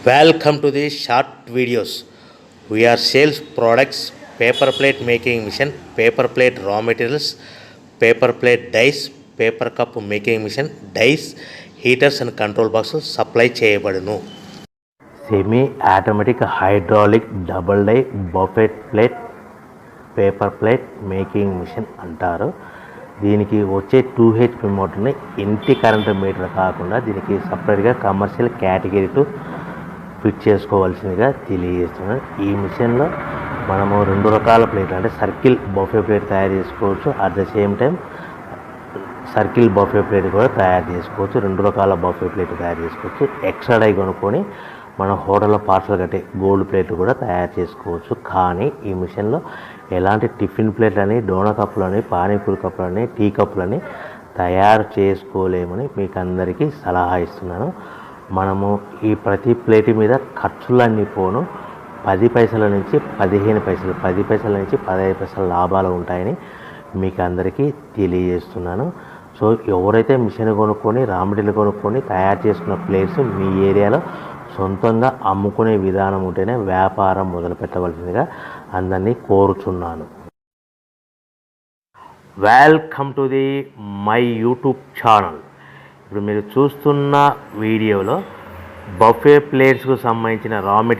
Welcome to the short videos. We are sales products, paper plate making machine, paper plate raw materials, paper plate dies, paper cup making machine, dies, heaters and control boxes supply చేయబడును. Semi automatic hydraulic double die buffet plate paper plate making machine అంటారు. దీనికి వచ్చే 2HP మోటార్ని ఇంటి current meter కాకుండా దీనికి సపరేట్గా commercial category fit చేసుకోవాల్సిందిగా తెలియజేస్తున్నాను. ఈ మిషన్లో మనము 2 రకాల ప్లేట్లు అంటే సర్కిల్ బఫే ప్లేట్ తయారు చేసుకోవచ్చు. At the same time circle buffet plate కూడా తయారు చేసుకోవచ్చు. 2 రకాల బఫే ప్లేట్ తయారు చేసుకోవచ్చు. ఎక్స్ట్రా డై కొనుక్కొని మన హోటల్లో పార్సల్ కట్టే గోల్డ్ ప్లేట్లు కూడా తయారు చేసుకోవచ్చు. కానీ ఈ మిషన్లో ఎలాంటి టిఫిన్ ప్లేట్లని, డోనా కప్పులని, పానీపూరి కప్పులని, టీ కప్పులని తయారు చేసుకోలేమని మీకు అందరికీ సలహా ఇస్తున్నాను. మనము ఈ ప్రతి ప్లేట్ మీద ఖర్చులన్నీ పోను 10 పైసల నుంచి 15 పైసలు, 10 పైసల నుంచి 15 పైసల లాభాలు ఉంటాయని మీకు అందరికీ తెలియజేస్తున్నాను. సో ఎవరైతే మిషన్ కొనుక్కొని రా మెటీరియల్ కొనుక్కొని తయారు చేసుకున్న ప్లేట్స్ మీ ఏరియాలో సొంతంగా అమ్ముకునే విధానం ఉంటేనే వ్యాపారం మొదలు పెట్టవలసిందిగా అందరినీ కోరుచున్నాను. Welcome to the my YouTube channel. ఇప్పుడు మీరు చూస్తున్న వీడియోలో బఫే ప్లేట్స్కు సంబంధించిన రా మెటీరియల్